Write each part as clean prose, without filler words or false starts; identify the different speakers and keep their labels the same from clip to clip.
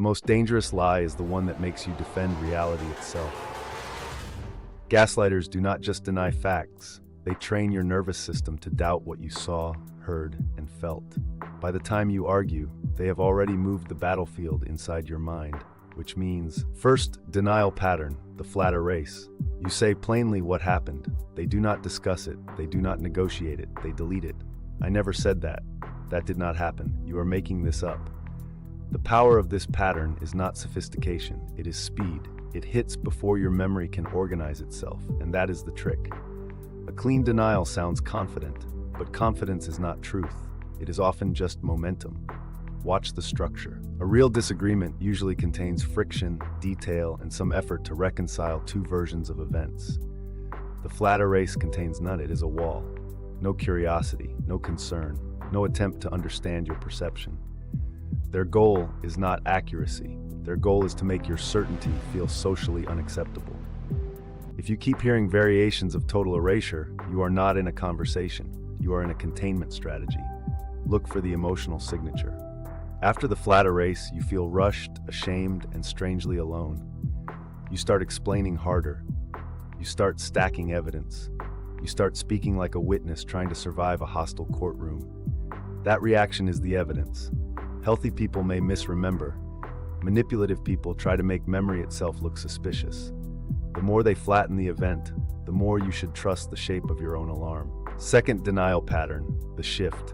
Speaker 1: The most dangerous lie is the one that makes you defend reality itself. Gaslighters do not just deny facts, they train your nervous system to doubt what you saw, heard, and felt. By the time you argue, they have already moved the battlefield inside your mind, which means, first, denial pattern, the flat erase. You say plainly what happened. They do not discuss it. They do not negotiate it. They delete it. I never said that. That did not happen. You are making this up. The power of this pattern is not sophistication. It is speed. It hits before your memory can organize itself, and that is the trick. A clean denial sounds confident, but confidence is not truth. It is often just momentum. Watch the structure. A real disagreement usually contains friction, detail, and some effort to reconcile two versions of events. The flat erase contains none. It is a wall. No curiosity, no concern, no attempt to understand your perception. Their goal is not accuracy. Their goal is to make your certainty feel socially unacceptable. If you keep hearing variations of total erasure, you are not in a conversation. You are in a containment strategy. Look for the emotional signature. After the flat erase, you feel rushed, ashamed, and strangely alone. You start explaining harder. You start stacking evidence. You start speaking like a witness trying to survive a hostile courtroom. That reaction is the evidence. Healthy people may misremember. Manipulative people try to make memory itself look suspicious. The more they flatten the event, the more you should trust the shape of your own alarm. Second denial pattern, the shift.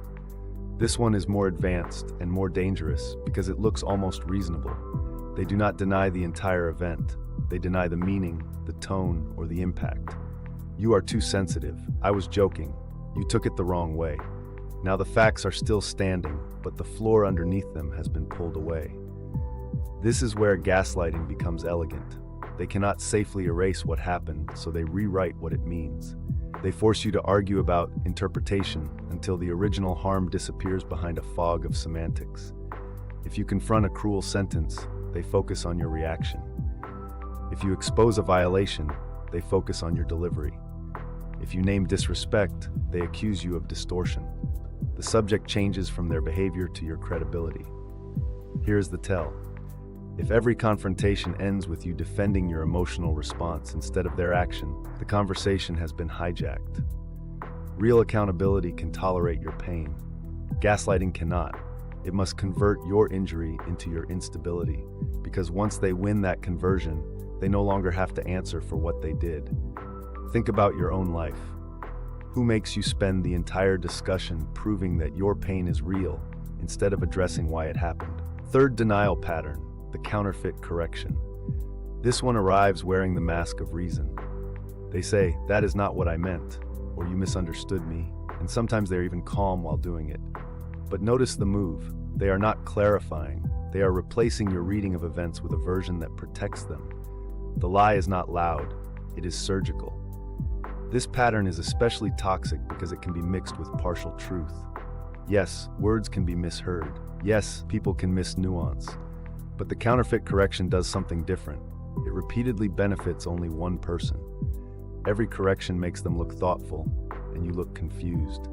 Speaker 1: This one is more advanced and more dangerous because it looks almost reasonable. They do not deny the entire event. They deny the meaning, the tone, or the impact. You are too sensitive. I was joking. You took it the wrong way. Now the facts are still standing, but the floor underneath them has been pulled away. This is where gaslighting becomes elegant. They cannot safely erase what happened, so they rewrite what it means. They force you to argue about interpretation until the original harm disappears behind a fog of semantics. If you confront a cruel sentence, they focus on your reaction. If you expose a violation, they focus on your delivery. If you name disrespect, they accuse you of distortion. The subject changes from their behavior to your credibility. Here's the tell. If every confrontation ends with you defending your emotional response instead of their action, the conversation has been hijacked. Real accountability can tolerate your pain. Gaslighting cannot. It must convert your injury into your instability, because once they win that conversion, they no longer have to answer for what they did. Think about your own life. Who makes you spend the entire discussion proving that your pain is real instead of addressing why it happened? Third denial pattern, the counterfeit correction. This one arrives wearing the mask of reason. They say, "That is not what I meant," or "You misunderstood me," and sometimes they're even calm while doing it. But notice the move. They are not clarifying. They are replacing your reading of events with a version that protects them. The lie is not loud. It is surgical. This pattern is especially toxic because it can be mixed with partial truth. Yes, words can be misheard. Yes, people can miss nuance. But the counterfeit correction does something different. It repeatedly benefits only one person. Every correction makes them look thoughtful, and you look confused.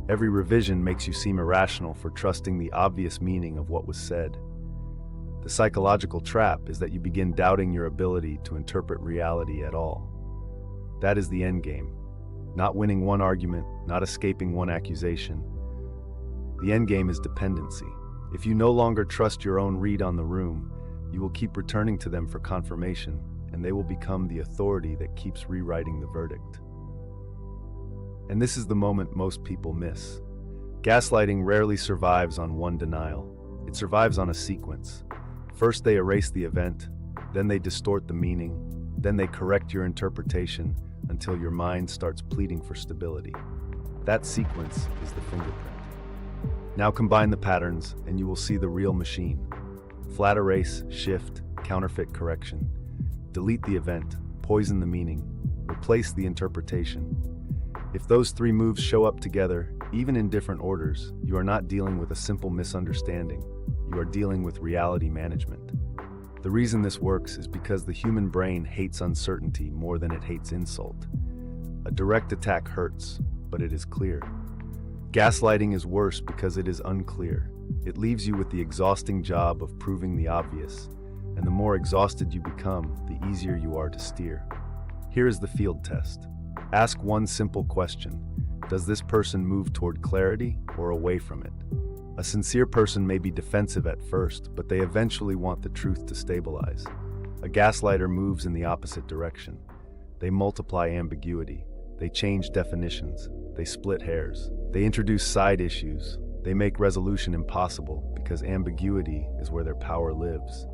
Speaker 1: Every revision makes you seem irrational for trusting the obvious meaning of what was said. The psychological trap is that you begin doubting your ability to interpret reality at all. That is the end game. Not winning one argument, not escaping one accusation. The end game is dependency. If you no longer trust your own read on the room, you will keep returning to them for confirmation, and they will become the authority that keeps rewriting the verdict. And this is the moment most people miss. Gaslighting rarely survives on one denial. It survives on a sequence. First they erase the event, then they distort the meaning, then they correct your interpretation until your mind starts pleading for stability. That sequence is the fingerprint. Now combine the patterns and you will see the real machine. Flat erase, shift, counterfeit correction. Delete the event, poison the meaning, replace the interpretation. If those three moves show up together, even in different orders, you are not dealing with a simple misunderstanding. You are dealing with reality management. The reason this works is because the human brain hates uncertainty more than it hates insult. A direct attack hurts, but it is clear. Gaslighting is worse because it is unclear. It leaves you with the exhausting job of proving the obvious, and the more exhausted you become, the easier you are to steer. Here is the field test. Ask one simple question. Does this person move toward clarity or away from it? A sincere person may be defensive at first, but they eventually want the truth to stabilize. A gaslighter moves in the opposite direction. They multiply ambiguity. They change definitions. They split hairs. They introduce side issues. They make resolution impossible because ambiguity is where their power lives.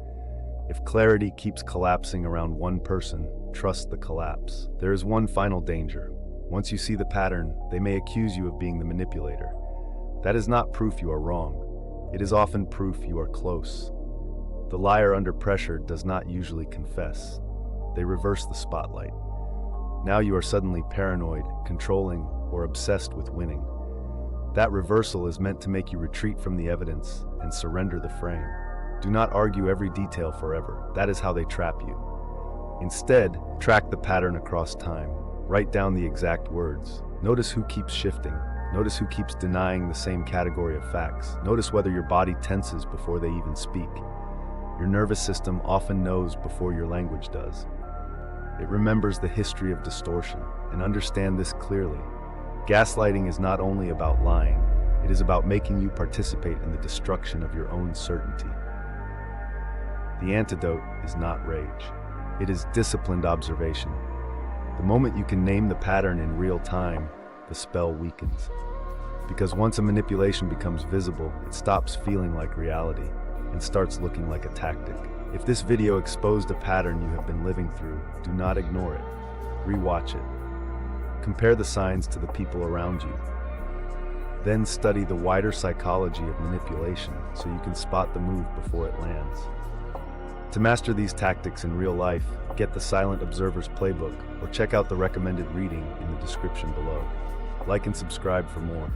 Speaker 1: If clarity keeps collapsing around one person, trust the collapse. There is one final danger. Once you see the pattern, they may accuse you of being the manipulator. That is not proof you are wrong. It is often proof you are close. The liar under pressure does not usually confess. They reverse the spotlight. Now you are suddenly paranoid, controlling, or obsessed with winning. That reversal is meant to make you retreat from the evidence and surrender the frame. Do not argue every detail forever. That is how they trap you. Instead, track the pattern across time. Write down the exact words. Notice who keeps shifting. Notice who keeps denying the same category of facts. Notice whether your body tenses before they even speak. Your nervous system often knows before your language does. It remembers the history of distortion. And understand this clearly. Gaslighting is not only about lying, it is about making you participate in the destruction of your own certainty. The antidote is not rage. It is disciplined observation. The moment you can name the pattern in real time, the spell weakens. Because once a manipulation becomes visible, it stops feeling like reality and starts looking like a tactic. If this video exposed a pattern you have been living through, do not ignore it. Rewatch it. Compare the signs to the people around you. Then study the wider psychology of manipulation so you can spot the move before it lands. To master these tactics in real life, get the Silent Observer's Playbook or check out the recommended reading in the description below. Like and subscribe for more.